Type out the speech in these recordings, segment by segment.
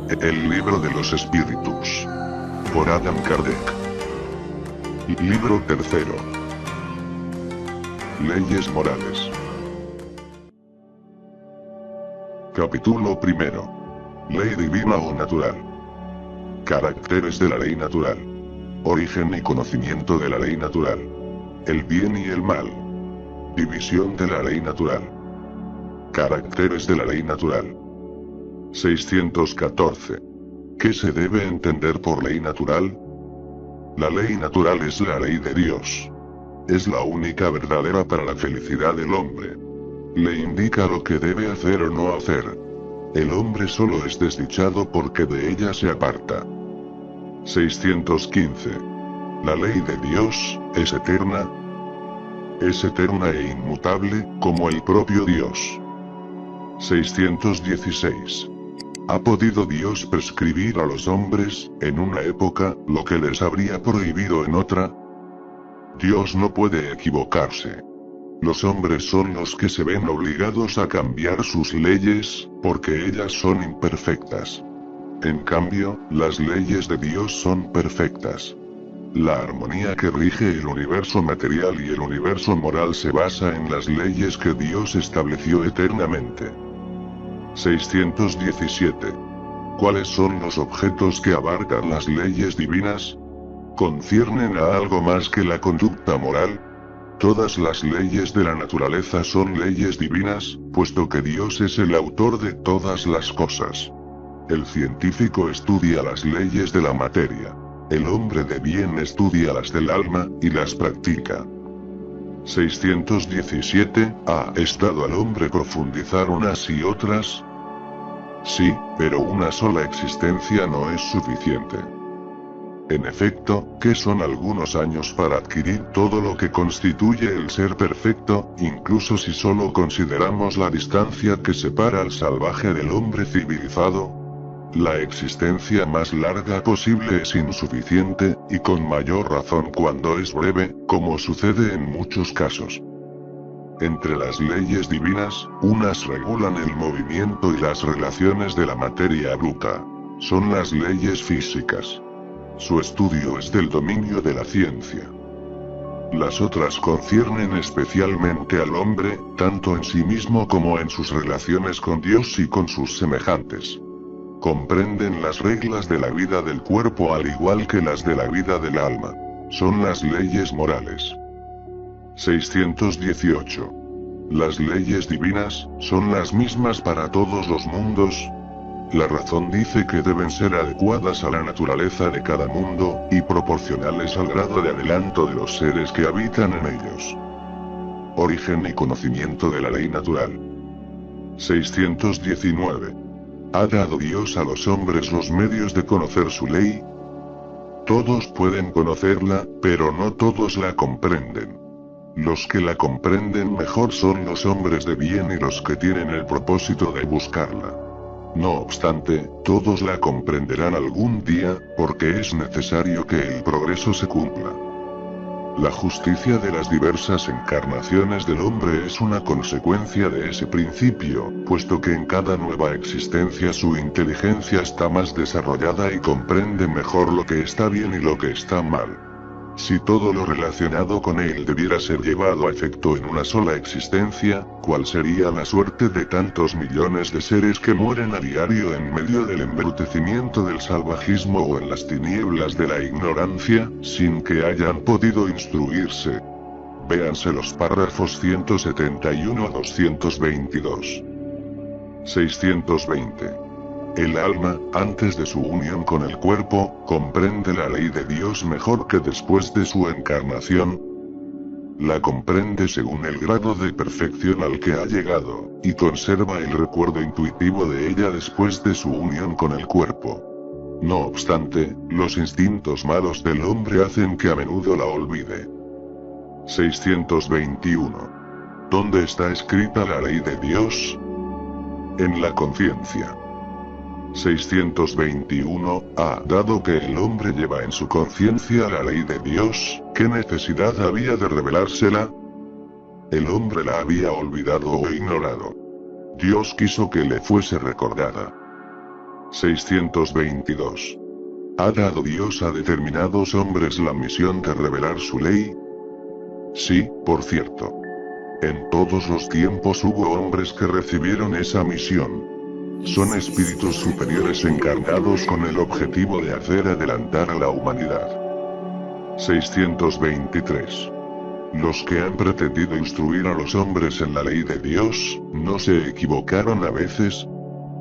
El libro de los espíritus. Por Adam Kardec. Libro tercero. Leyes morales. Capítulo primero. Ley divina o natural. Caracteres de la ley natural. Origen y conocimiento de la ley natural. El bien y el mal. División de la ley natural. Caracteres de la ley natural. 614. ¿Qué se debe entender por ley natural? La ley natural es la ley de Dios. Es la única verdadera para la felicidad del hombre. Le indica lo que debe hacer o no hacer. El hombre solo es desdichado porque de ella se aparta. 615. La ley de Dios es eterna. Es eterna e inmutable, como el propio Dios. 616. ¿Ha podido Dios prescribir a los hombres, en una época, lo que les habría prohibido en otra? Dios no puede equivocarse. Los hombres son los que se ven obligados a cambiar sus leyes, porque ellas son imperfectas. En cambio, las leyes de Dios son perfectas. La armonía que rige el universo material y el universo moral se basa en las leyes que Dios estableció eternamente. 617. ¿Cuáles son los objetos que abarcan las leyes divinas? ¿Conciernen a algo más que la conducta moral? Todas las leyes de la naturaleza son leyes divinas, puesto que Dios es el autor de todas las cosas. El científico estudia las leyes de la materia. El hombre de bien estudia las del alma, y las practica. 617. ¿Ha estado al hombre profundizar unas y otras? Sí, pero una sola existencia no es suficiente. En efecto, ¿qué son algunos años para adquirir todo lo que constituye el ser perfecto, incluso si solo consideramos la distancia que separa al salvaje del hombre civilizado? La existencia más larga posible es insuficiente, y con mayor razón cuando es breve, como sucede en muchos casos. Entre las leyes divinas, unas regulan el movimiento y las relaciones de la materia bruta. Son las leyes físicas. Su estudio es del dominio de la ciencia. Las otras conciernen especialmente al hombre, tanto en sí mismo como en sus relaciones con Dios y con sus semejantes. Comprenden las reglas de la vida del cuerpo al igual que las de la vida del alma. Son las leyes morales. 618. ¿Las leyes divinas son las mismas para todos los mundos? La razón dice que deben ser adecuadas a la naturaleza de cada mundo, y proporcionales al grado de adelanto de los seres que habitan en ellos. Origen y conocimiento de la ley natural. 619. ¿Ha dado Dios a los hombres los medios de conocer su ley? Todos pueden conocerla, pero no todos la comprenden. Los que la comprenden mejor son los hombres de bien y los que tienen el propósito de buscarla. No obstante, todos la comprenderán algún día, porque es necesario que el progreso se cumpla. La justicia de las diversas encarnaciones del hombre es una consecuencia de ese principio, puesto que en cada nueva existencia su inteligencia está más desarrollada y comprende mejor lo que está bien y lo que está mal. Si todo lo relacionado con él debiera ser llevado a efecto en una sola existencia, ¿cuál sería la suerte de tantos millones de seres que mueren a diario en medio del embrutecimiento del salvajismo o en las tinieblas de la ignorancia, sin que hayan podido instruirse? Véanse los párrafos 171 a 222. 620. El alma, antes de su unión con el cuerpo, comprende la ley de Dios mejor que después de su encarnación. La comprende según el grado de perfección al que ha llegado, y conserva el recuerdo intuitivo de ella después de su unión con el cuerpo. No obstante, los instintos malos del hombre hacen que a menudo la olvide. 621. ¿Dónde está escrita la ley de Dios? En la conciencia. 621. Dado que el hombre lleva en su conciencia la ley de Dios, ¿qué necesidad había de revelársela? El hombre la había olvidado o ignorado. Dios quiso que le fuese recordada. 622. ¿Ha dado Dios a determinados hombres la misión de revelar su ley? Sí, por cierto. En todos los tiempos hubo hombres que recibieron esa misión. Son espíritus superiores encarnados con el objetivo de hacer adelantar a la humanidad. 623. Los que han pretendido instruir a los hombres en la ley de Dios, ¿no se equivocaron a veces?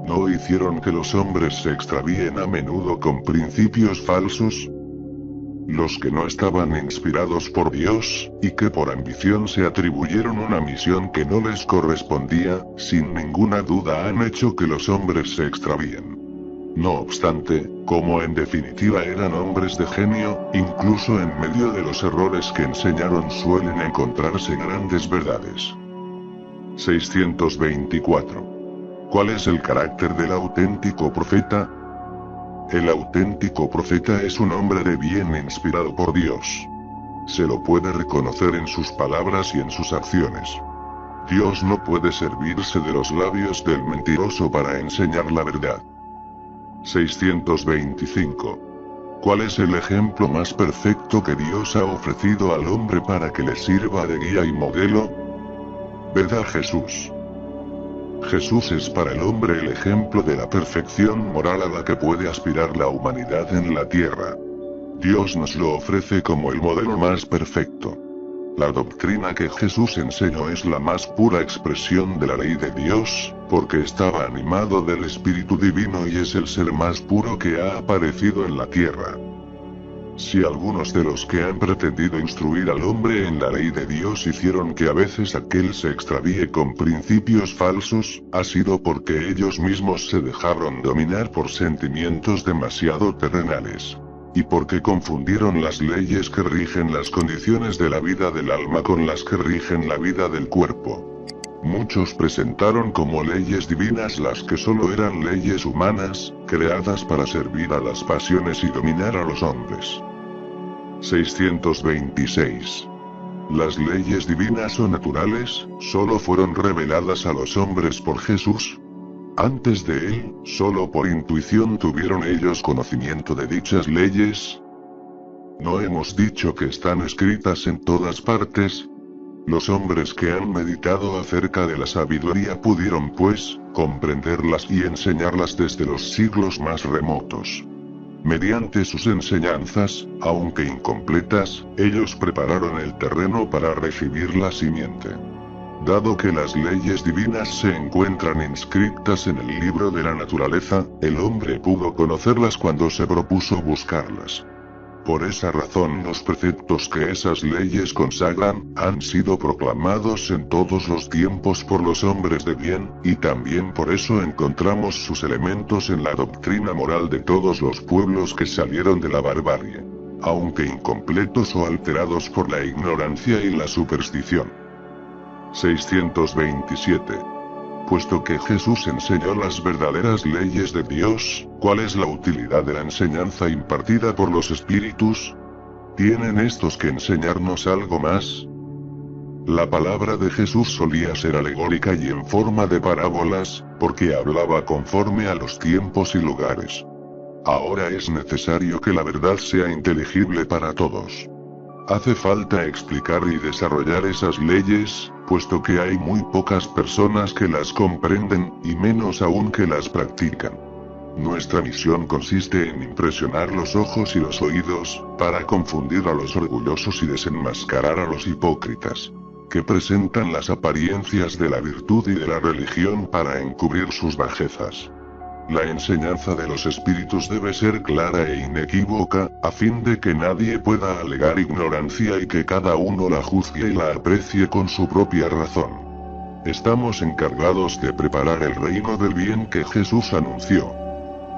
¿No hicieron que los hombres se extravíen a menudo con principios falsos? Los que no estaban inspirados por Dios, y que por ambición se atribuyeron una misión que no les correspondía, sin ninguna duda han hecho que los hombres se extravíen. No obstante, como en definitiva eran hombres de genio, incluso en medio de los errores que enseñaron suelen encontrarse grandes verdades. 624. ¿Cuál es el carácter del auténtico profeta? El auténtico profeta es un hombre de bien inspirado por Dios. Se lo puede reconocer en sus palabras y en sus acciones. Dios no puede servirse de los labios del mentiroso para enseñar la verdad. 625. ¿Cuál es el ejemplo más perfecto que Dios ha ofrecido al hombre para que le sirva de guía y modelo? Ved a Jesús. Jesús es para el hombre el ejemplo de la perfección moral a la que puede aspirar la humanidad en la tierra. Dios nos lo ofrece como el modelo más perfecto. La doctrina que Jesús enseñó es la más pura expresión de la ley de Dios, porque estaba animado del Espíritu Divino y es el ser más puro que ha aparecido en la tierra. Si algunos de los que han pretendido instruir al hombre en la ley de Dios hicieron que a veces aquel se extravíe con principios falsos, ha sido porque ellos mismos se dejaron dominar por sentimientos demasiado terrenales. Y porque confundieron las leyes que rigen las condiciones de la vida del alma con las que rigen la vida del cuerpo. Muchos presentaron como leyes divinas las que solo eran leyes humanas, creadas para servir a las pasiones y dominar a los hombres. 626. Las leyes divinas o naturales, solo fueron reveladas a los hombres por Jesús. Antes de él, solo por intuición tuvieron ellos conocimiento de dichas leyes. ¿No hemos dicho que están escritas en todas partes? Los hombres que han meditado acerca de la sabiduría pudieron pues, comprenderlas y enseñarlas desde los siglos más remotos. Mediante sus enseñanzas, aunque incompletas, ellos prepararon el terreno para recibir la simiente. Dado que las leyes divinas se encuentran inscritas en el libro de la naturaleza, el hombre pudo conocerlas cuando se propuso buscarlas. Por esa razón los preceptos que esas leyes consagran, han sido proclamados en todos los tiempos por los hombres de bien, y también por eso encontramos sus elementos en la doctrina moral de todos los pueblos que salieron de la barbarie, aunque incompletos o alterados por la ignorancia y la superstición. 627. Puesto que Jesús enseñó las verdaderas leyes de Dios, ¿cuál es la utilidad de la enseñanza impartida por los espíritus? ¿Tienen estos que enseñarnos algo más? La palabra de Jesús solía ser alegórica y en forma de parábolas, porque hablaba conforme a los tiempos y lugares. Ahora es necesario que la verdad sea inteligible para todos. Hace falta explicar y desarrollar esas leyes, puesto que hay muy pocas personas que las comprenden, y menos aún que las practican. Nuestra misión consiste en impresionar los ojos y los oídos, para confundir a los orgullosos y desenmascarar a los hipócritas, que presentan las apariencias de la virtud y de la religión para encubrir sus bajezas. La enseñanza de los espíritus debe ser clara e inequívoca, a fin de que nadie pueda alegar ignorancia y que cada uno la juzgue y la aprecie con su propia razón. Estamos encargados de preparar el reino del bien que Jesús anunció.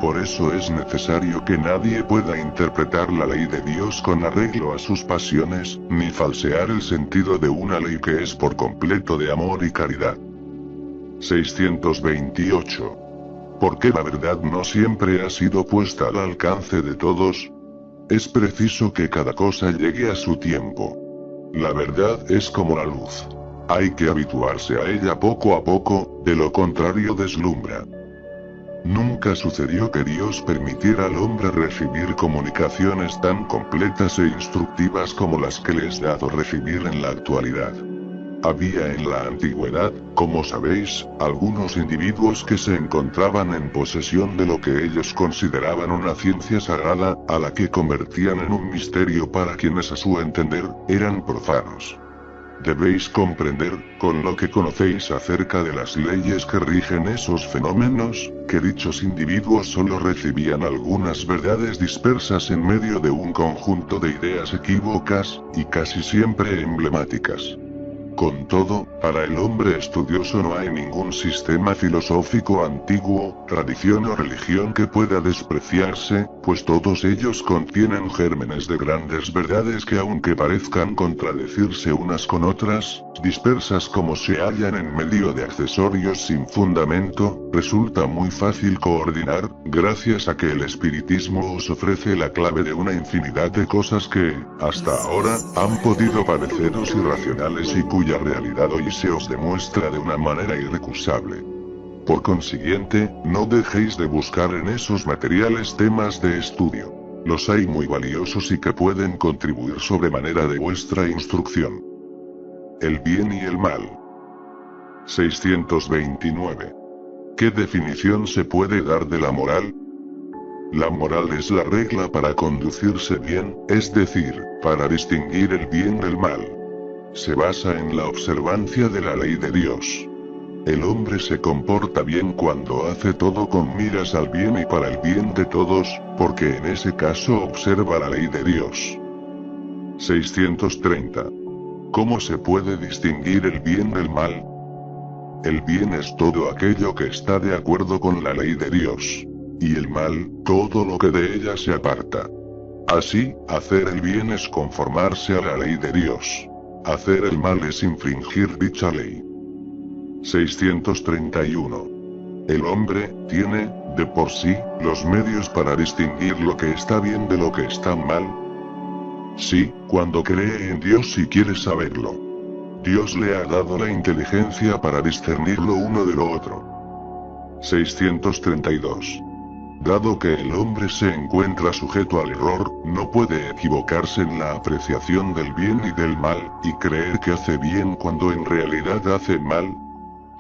Por eso es necesario que nadie pueda interpretar la ley de Dios con arreglo a sus pasiones, ni falsear el sentido de una ley que es por completo de amor y caridad. 628. ¿Por qué la verdad no siempre ha sido puesta al alcance de todos? Es preciso que cada cosa llegue a su tiempo. La verdad es como la luz. Hay que habituarse a ella poco a poco, de lo contrario deslumbra. Nunca sucedió que Dios permitiera al hombre recibir comunicaciones tan completas e instructivas como las que les ha dado recibir en la actualidad. Había en la antigüedad, como sabéis, algunos individuos que se encontraban en posesión de lo que ellos consideraban una ciencia sagrada, a la que convertían en un misterio para quienes a su entender, eran profanos. Debéis comprender, con lo que conocéis acerca de las leyes que rigen esos fenómenos, que dichos individuos solo recibían algunas verdades dispersas en medio de un conjunto de ideas equívocas, y casi siempre emblemáticas. Con todo, para el hombre estudioso no hay ningún sistema filosófico antiguo, tradición o religión que pueda despreciarse, pues todos ellos contienen gérmenes de grandes verdades que aunque parezcan contradecirse unas con otras, dispersas como se hallan en medio de accesorios sin fundamento, resulta muy fácil coordinar, gracias a que el espiritismo os ofrece la clave de una infinidad de cosas que, hasta ahora, han podido pareceros irracionales y cuya realidad hoy se os demuestra de una manera irrecusable. Por consiguiente, no dejéis de buscar en esos materiales temas de estudio. Los hay muy valiosos y que pueden contribuir sobremanera de vuestra instrucción. El bien y el mal. 629. ¿Qué definición se puede dar de la moral? La moral es la regla para conducirse bien, es decir, para distinguir el bien del mal. Se basa en la observancia de la ley de Dios. El hombre se comporta bien cuando hace todo con miras al bien y para el bien de todos, porque en ese caso observa la ley de Dios. 630. ¿Cómo se puede distinguir el bien del mal? El bien es todo aquello que está de acuerdo con la ley de Dios. Y el mal, todo lo que de ella se aparta. Así, hacer el bien es conformarse a la ley de Dios. Hacer el mal es infringir dicha ley. 631. El hombre tiene, de por sí, los medios para distinguir lo que está bien de lo que está mal. Sí, cuando cree en Dios y quiere saberlo. Dios le ha dado la inteligencia para discernir lo uno de lo otro. 632. Dado que el hombre se encuentra sujeto al error, no puede equivocarse en la apreciación del bien y del mal, y creer que hace bien cuando en realidad hace mal.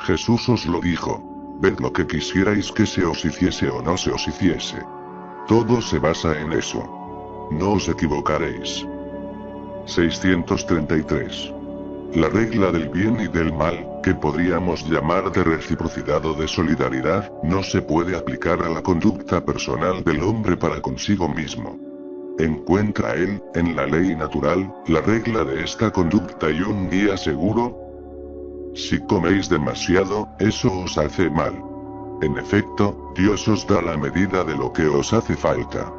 Jesús os lo dijo. Ved lo que quisierais que se os hiciese o no se os hiciese. Todo se basa en eso. No os equivocaréis. 633. La regla del bien y del mal, que podríamos llamar de reciprocidad o de solidaridad, no se puede aplicar a la conducta personal del hombre para consigo mismo. Encuentra él, en la ley natural, la regla de esta conducta y un guía seguro. Si coméis demasiado, eso os hace mal. En efecto, Dios os da la medida de lo que os hace falta.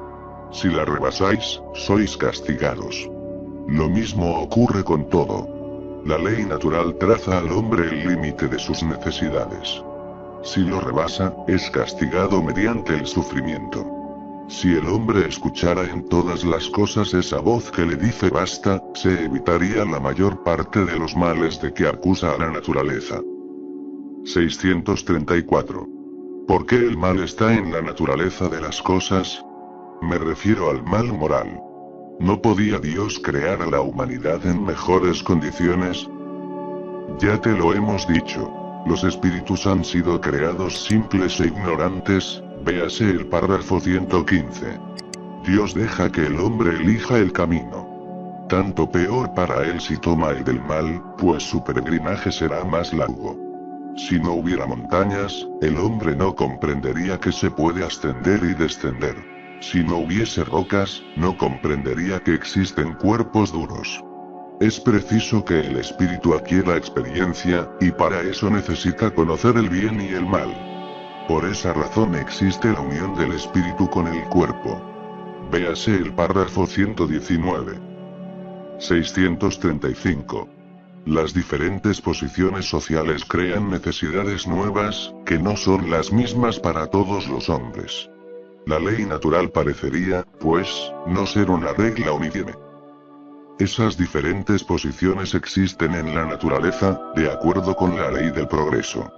Si la rebasáis, sois castigados. Lo mismo ocurre con todo. La ley natural traza al hombre el límite de sus necesidades. Si lo rebasa, es castigado mediante el sufrimiento. Si el hombre escuchara en todas las cosas esa voz que le dice basta, se evitaría la mayor parte de los males de que acusa a la naturaleza. 634. ¿Por qué el mal está en la naturaleza de las cosas? Me refiero al mal moral. ¿No podía Dios crear a la humanidad en mejores condiciones? Ya te lo hemos dicho. Los espíritus han sido creados simples e ignorantes, véase el párrafo 115. Dios deja que el hombre elija el camino. Tanto peor para él si toma el del mal, pues su peregrinaje será más largo. Si no hubiera montañas, el hombre no comprendería que se puede ascender y descender. Si no hubiese rocas, no comprendería que existen cuerpos duros. Es preciso que el espíritu adquiera experiencia, y para eso necesita conocer el bien y el mal. Por esa razón existe la unión del espíritu con el cuerpo. Véase el párrafo 119. 635. Las diferentes posiciones sociales crean necesidades nuevas, que no son las mismas para todos los hombres. La ley natural parecería, pues, no ser una regla uniforme. Esas diferentes posiciones existen en la naturaleza, de acuerdo con la ley del progreso.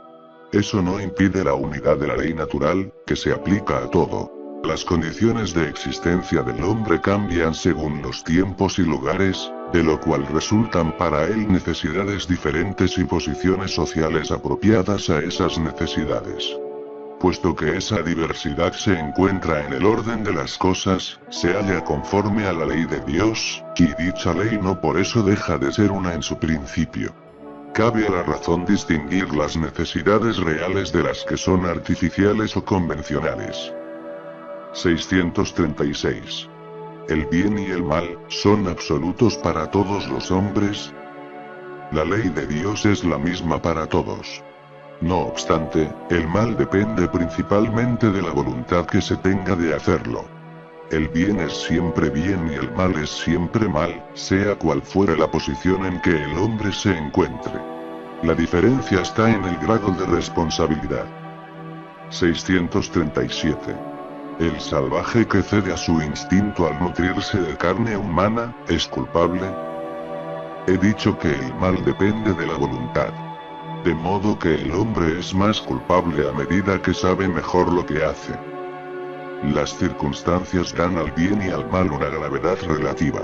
Eso no impide la unidad de la ley natural, que se aplica a todo. Las condiciones de existencia del hombre cambian según los tiempos y lugares, de lo cual resultan para él necesidades diferentes y posiciones sociales apropiadas a esas necesidades. Puesto que esa diversidad se encuentra en el orden de las cosas, se halla conforme a la ley de Dios, y dicha ley no por eso deja de ser una en su principio. Cabe a la razón distinguir las necesidades reales de las que son artificiales o convencionales. 636. ¿El bien y el mal son absolutos para todos los hombres? La ley de Dios es la misma para todos. No obstante, el mal depende principalmente de la voluntad que se tenga de hacerlo. El bien es siempre bien y el mal es siempre mal, sea cual fuera la posición en que el hombre se encuentre. La diferencia está en el grado de responsabilidad. 637. ¿El salvaje que cede a su instinto al nutrirse de carne humana, es culpable? He dicho que el mal depende de la voluntad. De modo que el hombre es más culpable a medida que sabe mejor lo que hace. Las circunstancias dan al bien y al mal una gravedad relativa.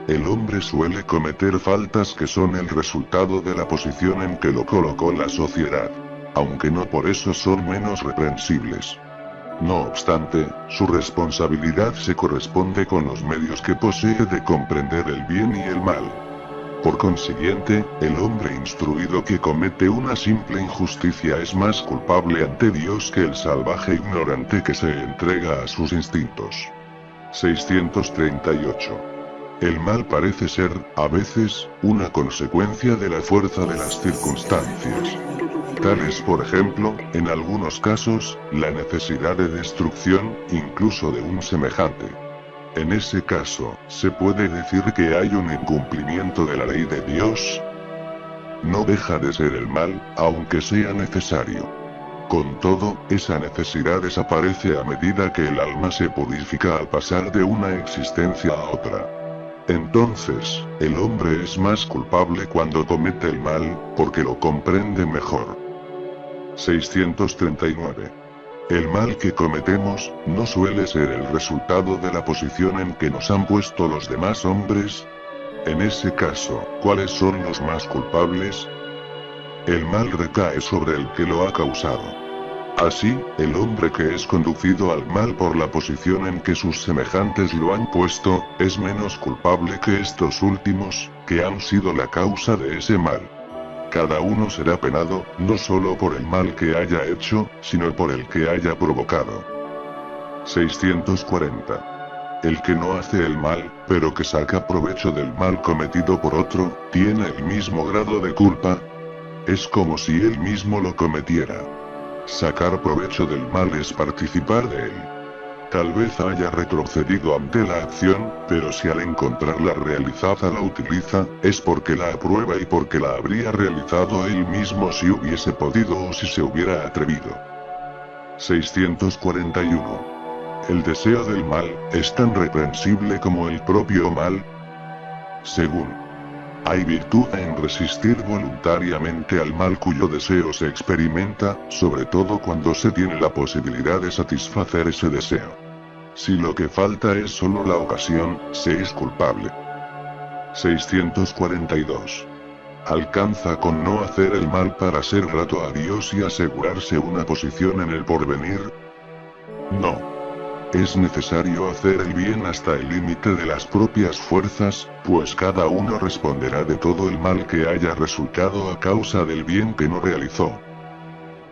El hombre suele cometer faltas que son el resultado de la posición en que lo colocó la sociedad, aunque no por eso son menos reprensibles. No obstante, su responsabilidad se corresponde con los medios que posee de comprender el bien y el mal. Por consiguiente, el hombre instruido que comete una simple injusticia es más culpable ante Dios que el salvaje ignorante que se entrega a sus instintos. 638. El mal parece ser, a veces, una consecuencia de la fuerza de las circunstancias. Tal es, por ejemplo, en algunos casos, la necesidad de destrucción, incluso de un semejante. En ese caso, ¿se puede decir que hay un incumplimiento de la ley de Dios? No deja de ser el mal, aunque sea necesario. Con todo, esa necesidad desaparece a medida que el alma se purifica al pasar de una existencia a otra. Entonces, el hombre es más culpable cuando comete el mal, porque lo comprende mejor. 639. El mal que cometemos, no suele ser el resultado de la posición en que nos han puesto los demás hombres. En ese caso, ¿cuáles son los más culpables? El mal recae sobre el que lo ha causado. Así, el hombre que es conducido al mal por la posición en que sus semejantes lo han puesto, es menos culpable que estos últimos, que han sido la causa de ese mal. Cada uno será penado, no solo por el mal que haya hecho, sino por el que haya provocado. 640. El que no hace el mal, pero que saca provecho del mal cometido por otro, tiene el mismo grado de culpa. Es como si él mismo lo cometiera. Sacar provecho del mal es participar de él. Tal vez haya retrocedido ante la acción, pero si al encontrarla realizada la utiliza, es porque la aprueba y porque la habría realizado él mismo si hubiese podido o si se hubiera atrevido. 641. ¿El deseo del mal es tan reprensible como el propio mal? Según. Hay virtud en resistir voluntariamente al mal cuyo deseo se experimenta, sobre todo cuando se tiene la posibilidad de satisfacer ese deseo. Si lo que falta es solo la ocasión, se es culpable. 642. ¿Alcanza con no hacer el mal para ser grato a Dios y asegurarse una posición en el porvenir? No. Es necesario hacer el bien hasta el límite de las propias fuerzas, pues cada uno responderá de todo el mal que haya resultado a causa del bien que no realizó.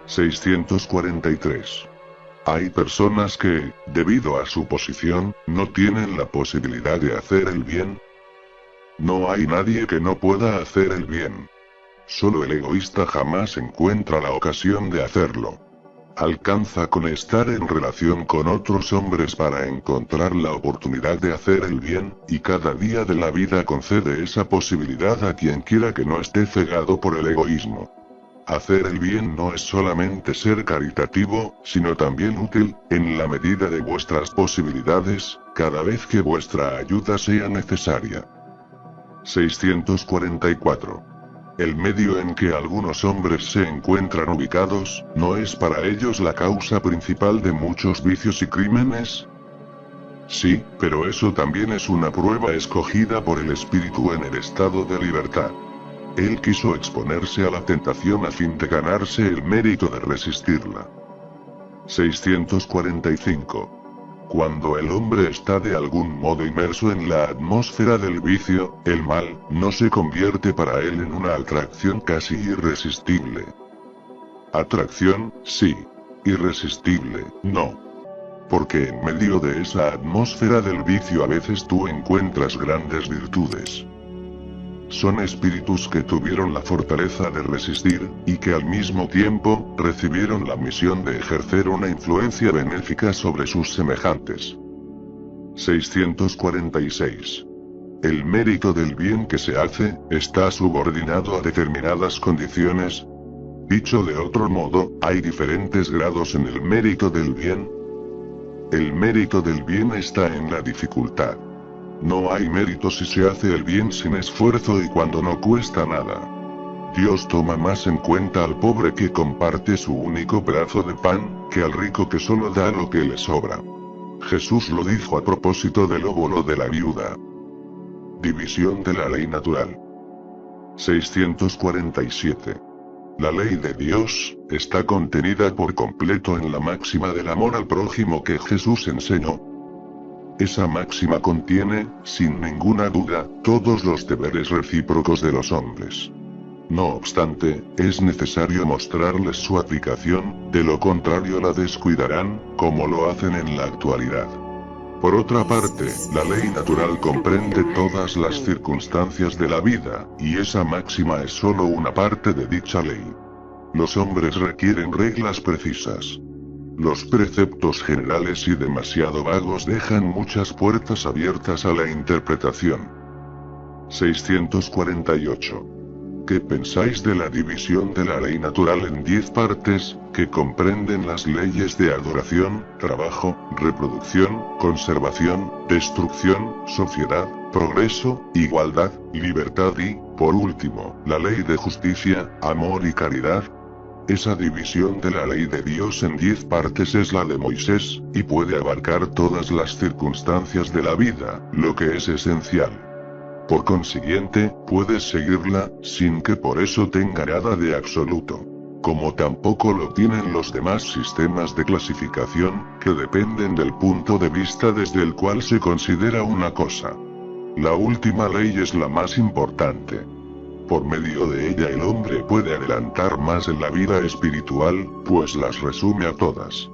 643. Hay personas que, debido a su posición, no tienen la posibilidad de hacer el bien. No hay nadie que no pueda hacer el bien. Solo el egoísta jamás encuentra la ocasión de hacerlo. Alcanza con estar en relación con otros hombres para encontrar la oportunidad de hacer el bien, y cada día de la vida concede esa posibilidad a quien quiera que no esté cegado por el egoísmo. Hacer el bien no es solamente ser caritativo, sino también útil, en la medida de vuestras posibilidades, cada vez que vuestra ayuda sea necesaria. 644. El medio en que algunos hombres se encuentran ubicados, ¿no es para ellos la causa principal de muchos vicios y crímenes? Sí, pero eso también es una prueba escogida por el espíritu en el estado de libertad. Él quiso exponerse a la tentación a fin de ganarse el mérito de resistirla. 645. Cuando el hombre está de algún modo inmerso en la atmósfera del vicio, el mal no se convierte para él en una atracción casi irresistible. Atracción, sí. Irresistible, no. Porque en medio de esa atmósfera del vicio a veces tú encuentras grandes virtudes. Son espíritus que tuvieron la fortaleza de resistir, y que al mismo tiempo, recibieron la misión de ejercer una influencia benéfica sobre sus semejantes. 646. El mérito del bien que se hace, está subordinado a determinadas condiciones. Dicho de otro modo, hay diferentes grados en el mérito del bien. El mérito del bien está en la dificultad. No hay mérito si se hace el bien sin esfuerzo y cuando no cuesta nada. Dios toma más en cuenta al pobre que comparte su único pedazo de pan, que al rico que solo da lo que le sobra. Jesús lo dijo a propósito del óvulo de la viuda. División de la ley natural. 647. La ley de Dios, está contenida por completo en la máxima del amor al prójimo que Jesús enseñó. Esa máxima contiene, sin ninguna duda, todos los deberes recíprocos de los hombres. No obstante, es necesario mostrarles su aplicación, de lo contrario la descuidarán, como lo hacen en la actualidad. Por otra parte, la ley natural comprende todas las circunstancias de la vida, y esa máxima es solo una parte de dicha ley. Los hombres requieren reglas precisas. Los preceptos generales y demasiado vagos dejan muchas puertas abiertas a la interpretación. 648. ¿Qué pensáis de la división de la ley natural en 10 partes, que comprenden las leyes de adoración, trabajo, reproducción, conservación, destrucción, sociedad, progreso, igualdad, libertad y, por último, la ley de justicia, amor y caridad? Esa división de la ley de Dios en 10 partes es la de Moisés, y puede abarcar todas las circunstancias de la vida, lo que es esencial. Por consiguiente, puedes seguirla, sin que por eso tenga nada de absoluto. Como tampoco lo tienen los demás sistemas de clasificación, que dependen del punto de vista desde el cual se considera una cosa. La última ley es la más importante. Por medio de ella el hombre puede adelantar más en la vida espiritual, pues las resume a todas.